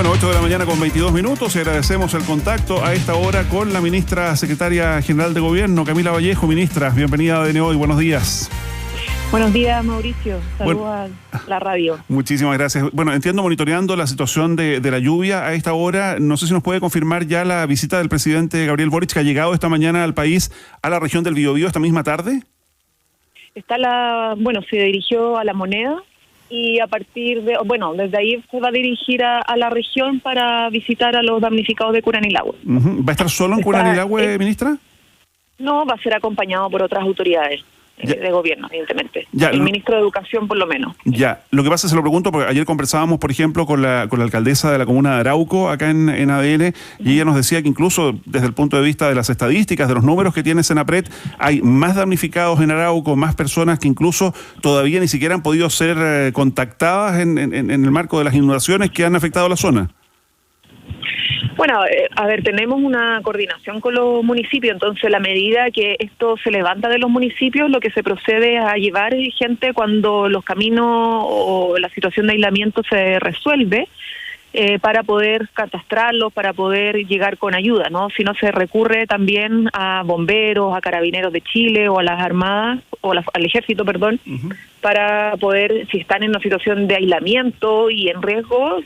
Bueno, 8 de la mañana con 22 minutos y agradecemos el contacto a esta hora con la ministra secretaria general de Gobierno, Camila Vallejo. Ministra, bienvenida a DN Hoy, buenos días. Buenos días, Mauricio. Saludos a la radio. Muchísimas gracias. Bueno, entiendo monitoreando la situación de la lluvia a esta hora. No sé si nos puede confirmar ya la visita del presidente Gabriel Boric, que ha llegado esta mañana al país, a la región del Biobío esta misma tarde. Se dirigió a La Moneda y desde ahí se va a dirigir a la región para visitar a los damnificados de Curanilahue. ¿Va a estar solo en Curanilahue, ministra? No, va a ser acompañado por otras autoridades de gobierno, evidentemente. El ministro de Educación, por lo menos. Ya, lo que pasa, se lo pregunto, porque ayer conversábamos, por ejemplo, con la alcaldesa de la comuna de Arauco, acá en ADN, y ella nos decía que incluso desde el punto de vista de las estadísticas, de los números que tiene Senapred, hay más damnificados en Arauco, más personas que incluso todavía ni siquiera han podido ser contactadas en el marco de las inundaciones que han afectado la zona. Bueno, tenemos una coordinación con los municipios, entonces a la medida que esto se levanta de los municipios, lo que se procede es a llevar gente cuando los caminos o la situación de aislamiento se resuelve, para poder catastrarlos, para poder llegar con ayuda, ¿no? Si no, se recurre también a bomberos, a carabineros de Chile o a las armadas, al ejército, para poder, si están en una situación de aislamiento y en riesgo,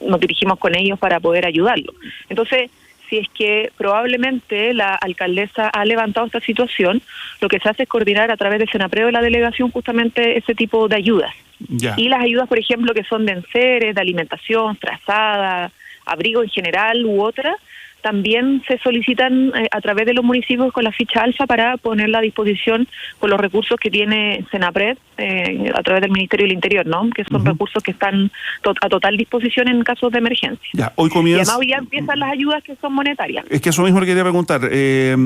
nos dirigimos con ellos para poder ayudarlos. Entonces, si es que probablemente la alcaldesa ha levantado esta situación, lo que se hace es coordinar a través de Senapred o la delegación justamente ese tipo de ayudas. Ya. Y las ayudas, por ejemplo, que son de enseres, de alimentación, trazada, abrigo en general u otras, también se solicitan a través de los municipios con la ficha alfa para ponerla a disposición con los recursos que tiene Senapred a través del Ministerio del Interior, ¿no? Que son recursos que están a total disposición en casos de emergencia. Ya, hoy comienza... Y además hoy ya empiezan las ayudas que son monetarias. Es que eso mismo le quería preguntar.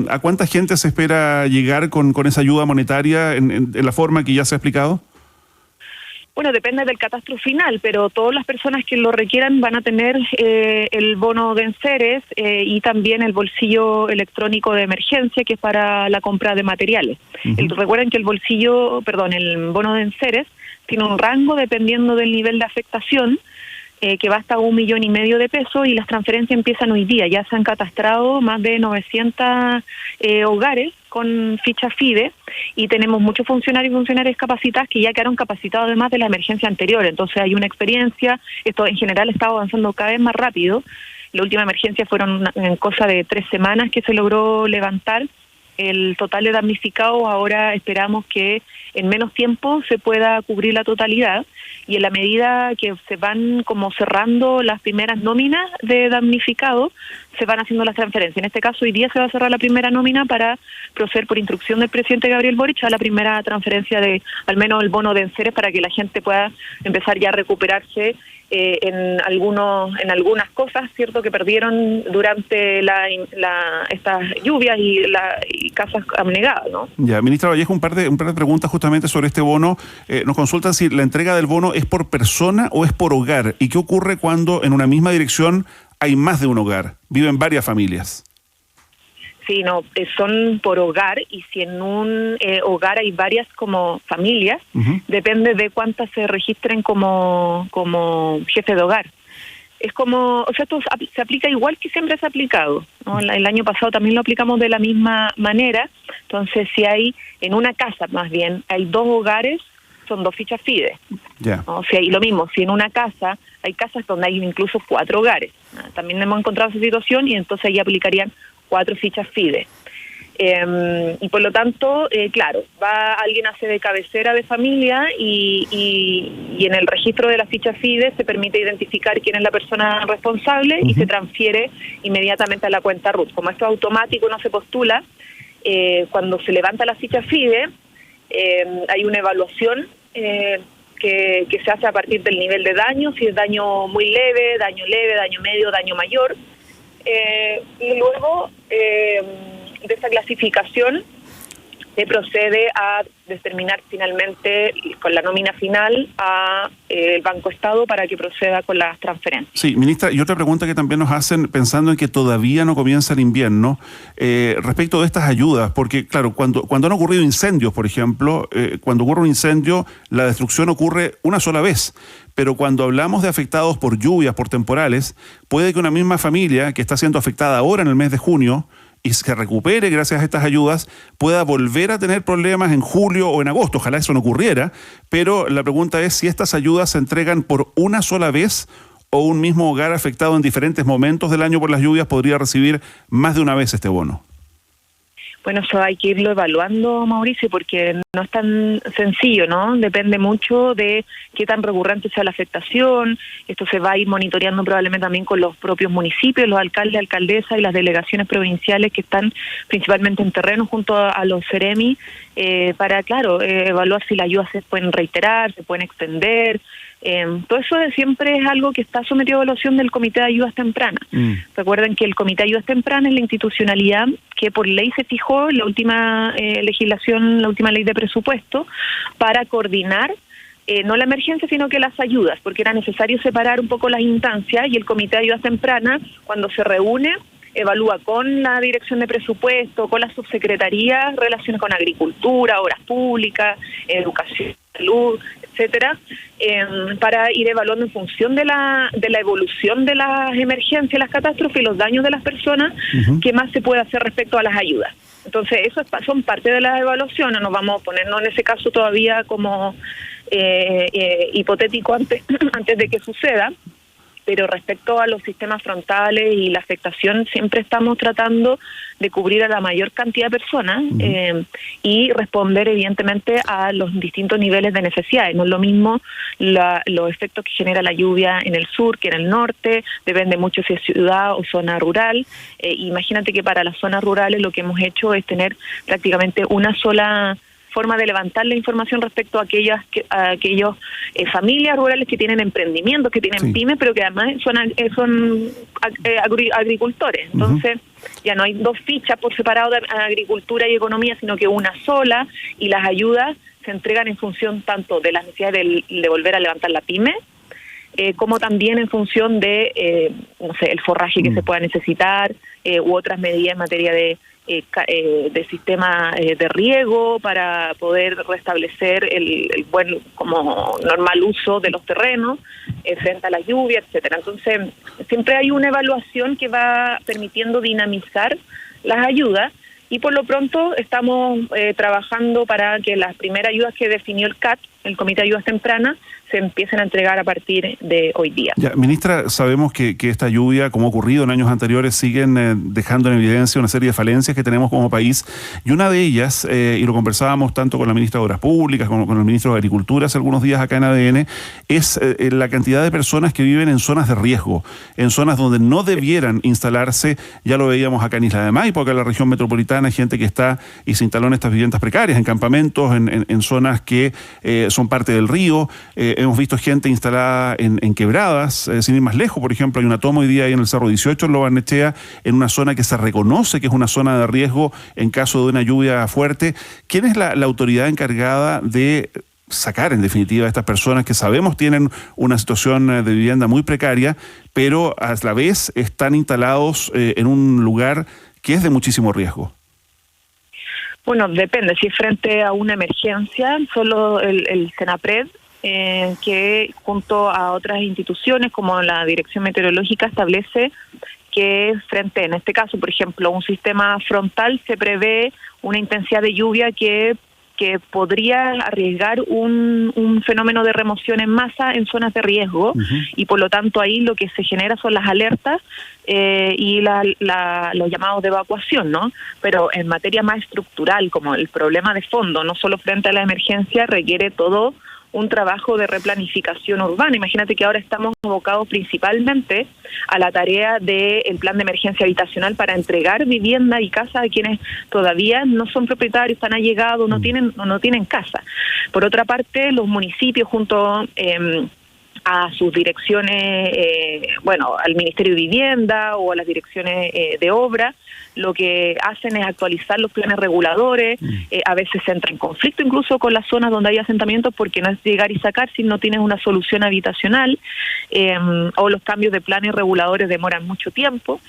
¿A cuánta gente se espera llegar con esa ayuda monetaria en la forma que ya se ha explicado? Bueno, depende del catastro final, pero todas las personas que lo requieran van a tener el bono de enseres y también el bolsillo electrónico de emergencia, que es para la compra de materiales. Recuerden que el bono de enseres tiene un rango dependiendo del nivel de afectación, que va hasta 1,5 millones de pesos, y las transferencias empiezan hoy día. Ya se han catastrado más de 900 hogares con ficha FIDE, y tenemos muchos funcionarios y funcionarias capacitadas que ya quedaron capacitados además de la emergencia anterior. Entonces hay una experiencia, esto en general está avanzando cada vez más rápido. La última emergencia fueron en cosa de 3 semanas que se logró levantar el total de damnificados. Ahora esperamos que en menos tiempo se pueda cubrir la totalidad, y en la medida que se van como cerrando las primeras nóminas de damnificados, se van haciendo las transferencias. En este caso, hoy día se va a cerrar la primera nómina para proceder por instrucción del presidente Gabriel Boric a la primera transferencia de al menos el bono de enseres, para que la gente pueda empezar ya a recuperarse en algunas cosas, cierto, que perdieron durante estas lluvias y casas abnegadas, ¿no? Ya, ministra Vallejo, un par de preguntas justamente sobre este bono. Nos consultan si la entrega del bono es por persona o es por hogar, y qué ocurre cuando en una misma dirección hay más de un hogar, viven varias familias. Sí, no, son por hogar, y si en un hogar hay varias como familias, depende de cuántas se registren como jefe de hogar. Es como, esto se aplica igual que siempre se ha aplicado, ¿no? El año pasado también lo aplicamos de la misma manera. Entonces, si hay en una casa, más bien, hay 2 hogares, son 2 fichas FIDE. Yeah. ¿No? O sea, y lo mismo, si en una casa, hay casas donde hay incluso 4 hogares. También hemos encontrado esa situación, y entonces ahí aplicarían 4 fichas FIDE. Y por lo tanto, claro, alguien hace de cabecera de familia, y en el registro de la ficha FIDE se permite identificar quién es la persona responsable y se transfiere inmediatamente a la cuenta RUT. Como esto es automático, no se postula, cuando se levanta la ficha FIDE, hay una evaluación que se hace a partir del nivel de daño, si es daño muy leve, daño medio, daño mayor, y luego de esa clasificación se procede a determinar finalmente con la nómina final a el Banco Estado para que proceda con las transferencias. Sí, ministra, y otra pregunta que también nos hacen pensando en que todavía no comienza el invierno, respecto de estas ayudas, porque claro, cuando han ocurrido incendios, por ejemplo, cuando ocurre un incendio, la destrucción ocurre una sola vez. Pero cuando hablamos de afectados por lluvias, por temporales, puede que una misma familia que está siendo afectada ahora en el mes de junio y se recupere gracias a estas ayudas, pueda volver a tener problemas en julio o en agosto. Ojalá eso no ocurriera, pero la pregunta es si estas ayudas se entregan por una sola vez o un mismo hogar afectado en diferentes momentos del año por las lluvias podría recibir más de una vez este bono. Bueno, eso hay que irlo evaluando, Mauricio, porque no es tan sencillo, ¿no? Depende mucho de qué tan recurrente sea la afectación. Esto se va a ir monitoreando probablemente también con los propios municipios, los alcaldes, alcaldesas y las delegaciones provinciales que están principalmente en terreno junto a los Ceremi, para, claro, evaluar si las ayudas se pueden reiterar, se pueden extender. Todo eso siempre es algo que está sometido a evaluación del Comité de Ayudas Tempranas. Recuerden que el Comité de Ayudas Tempranas es la institucionalidad que por ley se fijó en la última legislación, la última ley de presupuesto, para coordinar no la emergencia, sino que las ayudas, porque era necesario separar un poco las instancias, y el Comité de Ayudas Tempranas, cuando se reúne, evalúa con la dirección de presupuesto, con las subsecretarías, relaciones con agricultura, obras públicas, educación, salud, etcétera, para ir evaluando en función de la evolución de las emergencias, las catástrofes y los daños de las personas, qué más se puede hacer respecto a las ayudas. Entonces, eso son parte de las evaluaciones. Nos vamos a ponernos en ese caso todavía como hipotético antes de que suceda. Pero respecto a los sistemas frontales y la afectación, siempre estamos tratando de cubrir a la mayor cantidad de personas y responder evidentemente a los distintos niveles de necesidades. No es lo mismo los efectos que genera la lluvia en el sur que en el norte, depende mucho si es ciudad o zona rural. Imagínate que para las zonas rurales lo que hemos hecho es tener prácticamente una sola forma de levantar la información respecto a aquellos familias rurales que tienen emprendimientos, que tienen pymes, pero que además son agricultores. Entonces, ya no hay dos fichas por separado de agricultura y economía, sino que una sola, y las ayudas se entregan en función tanto de las necesidades de volver a levantar la pyme, como también en función de, el forraje que se pueda necesitar, u otras medidas en materia de sistema de riego para poder restablecer el buen, como normal uso de los terrenos frente a la lluvia, etcétera. Entonces, siempre hay una evaluación que va permitiendo dinamizar las ayudas, y por lo pronto estamos trabajando para que las primeras ayudas que definió el CAT, el Comité de Ayudas Tempranas, se empiecen a entregar a partir de hoy día. Ya, ministra, sabemos que esta lluvia, como ha ocurrido en años anteriores, siguen dejando en evidencia una serie de falencias que tenemos como país, y una de ellas, y lo conversábamos tanto con la ministra de Obras Públicas, como con el ministro de Agricultura hace algunos días acá en ADN, es la cantidad de personas que viven en zonas de riesgo, en zonas donde no debieran instalarse. Ya lo veíamos acá en Isla de Maipo, acá en la región metropolitana, hay gente que está y se instaló en estas viviendas precarias, en campamentos, en zonas que son parte del río. Hemos visto gente instalada en quebradas, sin ir más lejos. Por ejemplo, hay una toma hoy día ahí en el Cerro 18, en Lo Barnechea, en una zona que se reconoce que es una zona de riesgo en caso de una lluvia fuerte. ¿Quién es la autoridad encargada de sacar, en definitiva, a estas personas que sabemos tienen una situación de vivienda muy precaria, pero a la vez están instalados en un lugar que es de muchísimo riesgo? Bueno, depende. Si es frente a una emergencia, solo el Senapred, que junto a otras instituciones como la Dirección Meteorológica establece que frente, en este caso, por ejemplo, un sistema frontal, se prevé una intensidad de lluvia que podría arriesgar un fenómeno de remoción en masa en zonas de riesgo, y por lo tanto ahí lo que se genera son las alertas y los llamados de evacuación, ¿no? Pero en materia más estructural, como el problema de fondo, no solo frente a la emergencia, requiere todo un trabajo de replanificación urbana. Imagínate que ahora estamos abocados principalmente a la tarea del plan de emergencia habitacional para entregar vivienda y casa a quienes todavía no son propietarios, están allegados, no tienen casa. Por otra parte, los municipios junto a sus direcciones, al Ministerio de Vivienda o a las direcciones de obra. Lo que hacen es actualizar los planes reguladores, a veces se entra en conflicto incluso con las zonas donde hay asentamientos porque no es llegar y sacar si no tienes una solución habitacional, o los cambios de planes reguladores demoran mucho tiempo.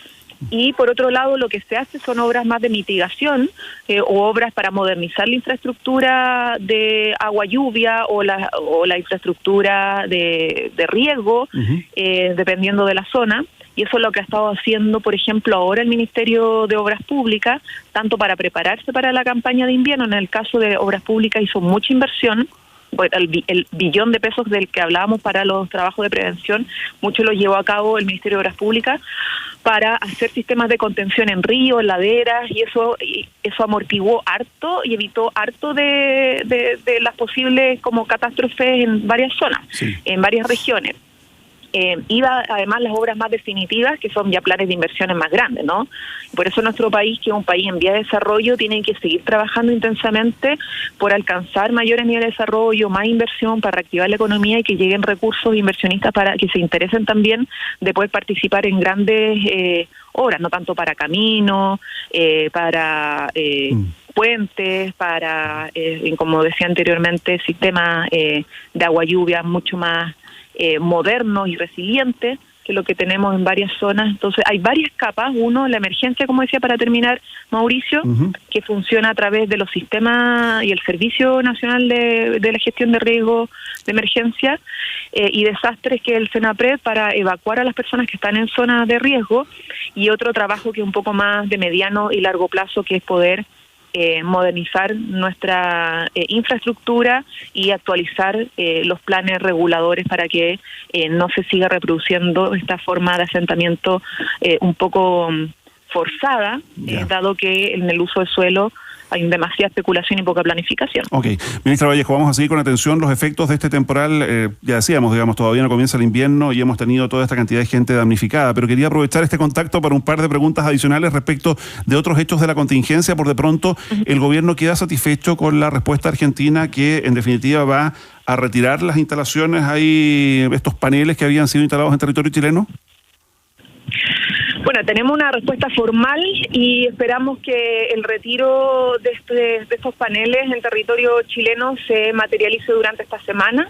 Y por otro lado, lo que se hace son obras más de mitigación o obras para modernizar la infraestructura de agua lluvia o la infraestructura de riego, dependiendo de la zona. Y eso es lo que ha estado haciendo, por ejemplo, ahora el Ministerio de Obras Públicas, tanto para prepararse para la campaña de invierno. En el caso de Obras Públicas hizo mucha inversión. El billón de pesos del que hablábamos para los trabajos de prevención, mucho lo llevó a cabo el Ministerio de Obras Públicas para hacer sistemas de contención en ríos, en laderas, y eso amortiguó harto y evitó harto de las posibles como catástrofes en varias zonas, en varias regiones. Iba además las obras más definitivas, que son ya planes de inversiones más grandes, ¿no? Por eso nuestro país, que es un país en vía de desarrollo, tiene que seguir trabajando intensamente por alcanzar mayores niveles de desarrollo, más inversión para reactivar la economía y que lleguen recursos inversionistas para que se interesen también de poder participar en grandes obras, no tanto para caminos, para puentes, para, como decía anteriormente, sistemas de agua lluvia mucho más modernos y resilientes, que es lo que tenemos en varias zonas. Entonces hay varias capas. Uno, la emergencia, como decía para terminar, Mauricio, que funciona a través de los sistemas y el Servicio Nacional de la Gestión de Riesgo de Emergencia y Desastres, que es el Senapred, para evacuar a las personas que están en zonas de riesgo, y otro trabajo que es un poco más de mediano y largo plazo, que es poder modernizar nuestra infraestructura y actualizar los planes reguladores para que no se siga reproduciendo esta forma de asentamiento un poco forzada, dado que en el uso del suelo hay demasiada especulación y poca planificación. Ok. Ministra Vallejo, vamos a seguir con atención los efectos de este temporal. Ya decíamos, todavía no comienza el invierno y hemos tenido toda esta cantidad de gente damnificada, pero quería aprovechar este contacto para un par de preguntas adicionales respecto de otros hechos de la contingencia. Por de pronto, ¿el gobierno queda satisfecho con la respuesta argentina, que en definitiva va a retirar las instalaciones, estos paneles que habían sido instalados en territorio chileno? Bueno, tenemos una respuesta formal y esperamos que el retiro de estos paneles en territorio chileno se materialice durante esta semana,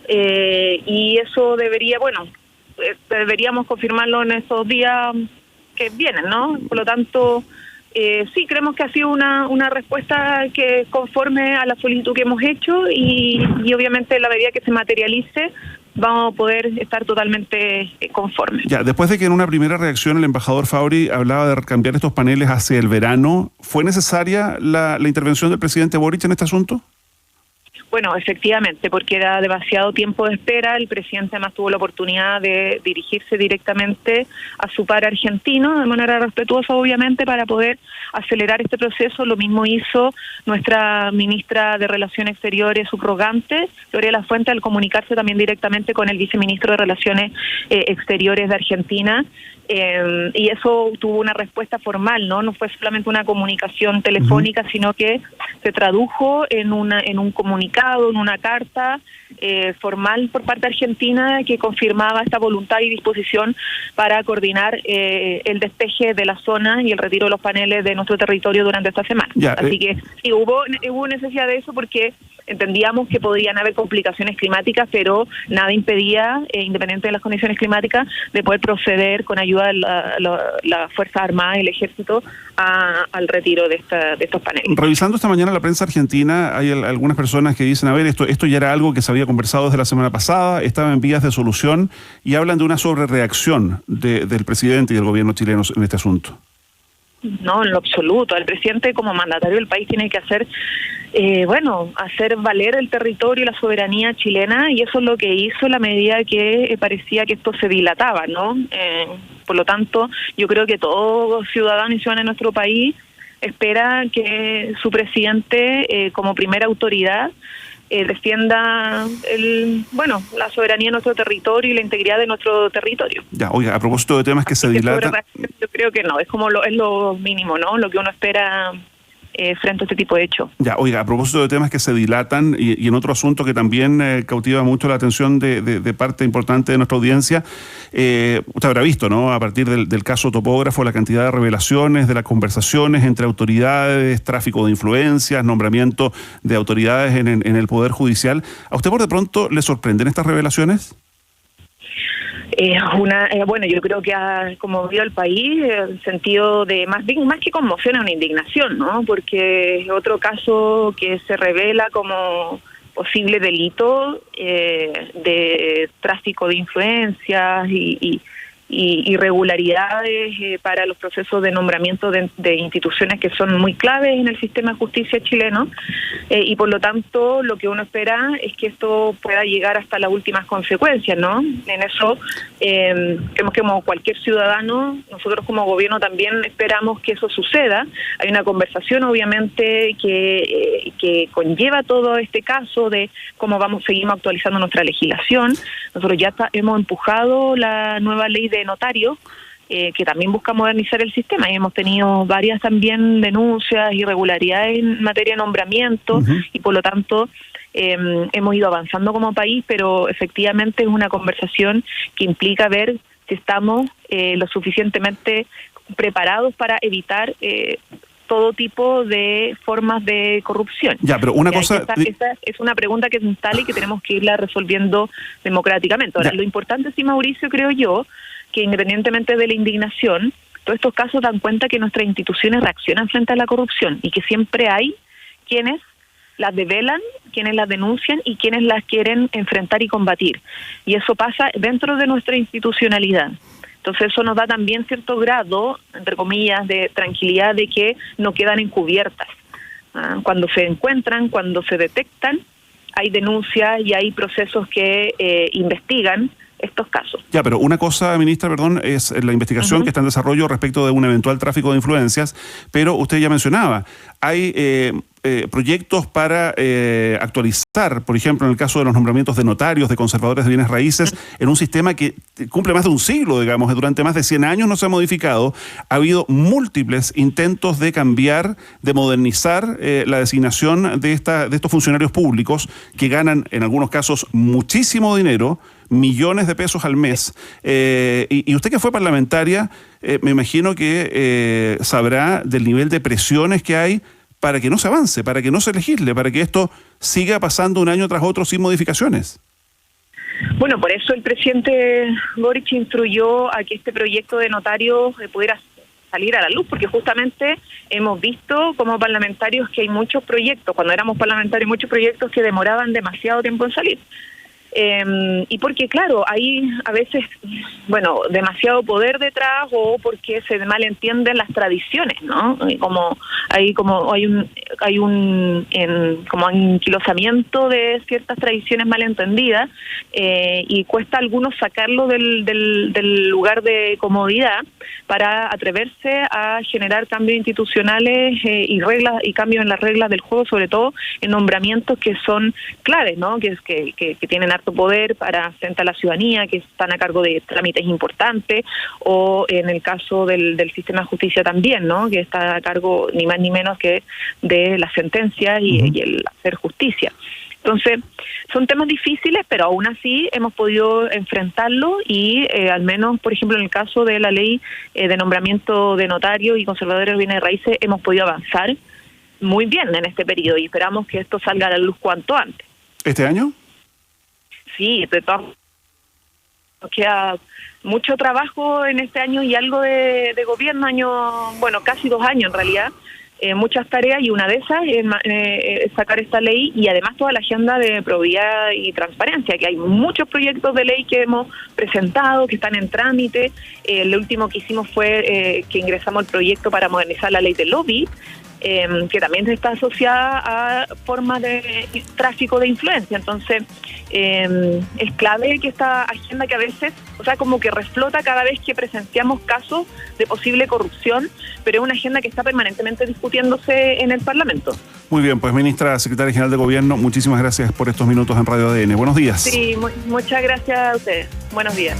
y eso deberíamos confirmarlo en estos días que vienen, ¿no? Por lo tanto, sí, creemos que ha sido una respuesta que conforme a la solicitud que hemos hecho y obviamente la medida que se materialice vamos a poder estar totalmente conformes. Ya, después de que en una primera reacción el embajador Fabri hablaba de cambiar estos paneles hacia el verano, ¿fue necesaria la intervención del presidente Boric en este asunto? Bueno, efectivamente, porque era demasiado tiempo de espera. El presidente además tuvo la oportunidad de dirigirse directamente a su par argentino, de manera respetuosa, obviamente, para poder acelerar este proceso. Lo mismo hizo nuestra ministra de Relaciones Exteriores subrogante, Gabriela Fuentes, al comunicarse también directamente con el viceministro de Relaciones Exteriores de Argentina. Y eso tuvo una respuesta formal, no fue solamente una comunicación telefónica, sino que se tradujo en un comunicado, en una carta formal por parte argentina que confirmaba esta voluntad y disposición para coordinar el despeje de la zona y el retiro de los paneles de nuestro territorio durante esta semana. Así que sí, hubo necesidad de eso porque entendíamos que podrían haber complicaciones climáticas, pero nada impedía, independiente de las condiciones climáticas, de poder proceder con ayuda de la Fuerza Armada y el Ejército al retiro de estos paneles. Revisando esta mañana la prensa argentina, hay algunas personas que dicen, esto ya era algo que se había conversado desde la semana pasada, estaba en vías de solución, y hablan de una sobrereacción del presidente y del gobierno chileno en este asunto. No, en lo absoluto. El presidente, como mandatario del país, tiene que hacer valer el territorio y la soberanía chilena, y eso es lo que hizo a la medida que parecía que esto se dilataba, ¿no? Por lo tanto, yo creo que todo ciudadano y ciudadana de nuestro país espera que su presidente, como primera autoridad, defienda la soberanía de nuestro territorio y la integridad de nuestro territorio. Ya, oiga, a propósito de temas que se dilatan... Yo creo que no, es lo mínimo, ¿no? Lo que uno espera frente a este tipo de hechos. Ya, oiga, a propósito de temas que se dilatan y en otro asunto que también cautiva mucho la atención de parte importante de nuestra audiencia, usted habrá visto, ¿no? A partir del caso Topógrafo, la cantidad de revelaciones, de las conversaciones entre autoridades, tráfico de influencias, nombramiento de autoridades en el Poder Judicial. ¿A usted por de pronto le sorprenden estas revelaciones? Bueno, yo creo que ha conmovido al país en el sentido de más que conmoción, es una indignación, ¿no? Porque es otro caso que se revela como posible delito de tráfico de influencias y irregularidades para los procesos de nombramiento de instituciones que son muy claves en el sistema de justicia chileno, y por lo tanto lo que uno espera es que esto pueda llegar hasta las últimas consecuencias, ¿no? En eso creemos que como cualquier ciudadano, nosotros como gobierno también esperamos que eso suceda. Hay una conversación obviamente que conlleva todo este caso de cómo seguimos actualizando nuestra legislación. Nosotros ya hemos empujado la nueva ley de notarios, que también busca modernizar el sistema, y hemos tenido varias también denuncias, irregularidades en materia de nombramiento, y por lo tanto hemos ido avanzando como país, pero efectivamente es una conversación que implica ver si estamos lo suficientemente preparados para evitar todo tipo de formas de corrupción. Ya, pero una cosa... Esa es una pregunta que se instala y que tenemos que irla resolviendo democráticamente. Ahora, lo importante, sí, Mauricio, creo yo, que independientemente de la indignación, todos estos casos dan cuenta que nuestras instituciones reaccionan frente a la corrupción y que siempre hay quienes las develan, quienes las denuncian y quienes las quieren enfrentar y combatir. Y eso pasa dentro de nuestra institucionalidad. Entonces eso nos da también cierto grado, entre comillas, de tranquilidad de que no quedan encubiertas. Cuando se encuentran, cuando se detectan, hay denuncias y hay procesos que investigan estos casos. Ya, pero una cosa, ministra, perdón, es la investigación que está en desarrollo respecto de un eventual tráfico de influencias, pero usted ya mencionaba, hay proyectos para actualizar, por ejemplo, en el caso de los nombramientos de notarios, de conservadores de bienes raíces, en un sistema que cumple más de un siglo, digamos, durante más de 100 años no se ha modificado. Ha habido múltiples intentos de cambiar, de modernizar la designación de estos funcionarios públicos que ganan, en algunos casos, muchísimo dinero, millones de pesos al mes. Y usted que fue parlamentaria, me imagino que sabrá del nivel de presiones que hay para que no se avance, para que no se legisle, para que esto siga pasando un año tras otro sin modificaciones. Bueno, por eso el presidente Boric instruyó a que este proyecto de notarios pudiera salir a la luz, porque justamente hemos visto como parlamentarios que hay muchos proyectos, cuando éramos parlamentarios, muchos proyectos que demoraban demasiado tiempo en salir. Y porque, claro, hay a veces, bueno, demasiado poder detrás, o porque se malentienden las tradiciones, ¿no? Como hay un anquilosamiento de ciertas tradiciones malentendidas, y cuesta a algunos sacarlo del lugar de comodidad para atreverse a generar cambios institucionales y reglas y cambios en las reglas del juego, sobre todo en nombramientos que son claves, ¿no? Que tienen poder para frente a la ciudadanía, que están a cargo de trámites importantes, o en el caso del sistema de justicia también, ¿no? Que está a cargo ni más ni menos que de las sentencias y el hacer justicia. Entonces, son temas difíciles, pero aún así hemos podido enfrentarlo y al menos, por ejemplo, en el caso de la ley de nombramiento de notarios y conservadores de bienes raíces, hemos podido avanzar muy bien en este periodo y esperamos que esto salga a la luz cuanto antes. ¿Este año? Sí, de todas maneras, queda mucho trabajo en este año y algo de gobierno, casi 2 años en realidad, muchas tareas, y una de esas es sacar esta ley y además toda la agenda de probidad y transparencia, que hay muchos proyectos de ley que hemos presentado, que están en trámite. Lo último que hicimos fue que ingresamos el proyecto para modernizar la ley del lobby, que también está asociada a formas de tráfico de influencia. Entonces, es clave que esta agenda, que a veces, como que reflota cada vez que presenciamos casos de posible corrupción, pero es una agenda que está permanentemente discutiéndose en el Parlamento. Muy bien, pues ministra, secretaria general de Gobierno, muchísimas gracias por estos minutos en Radio ADN. Buenos días. Sí, muchas gracias a ustedes. Buenos días.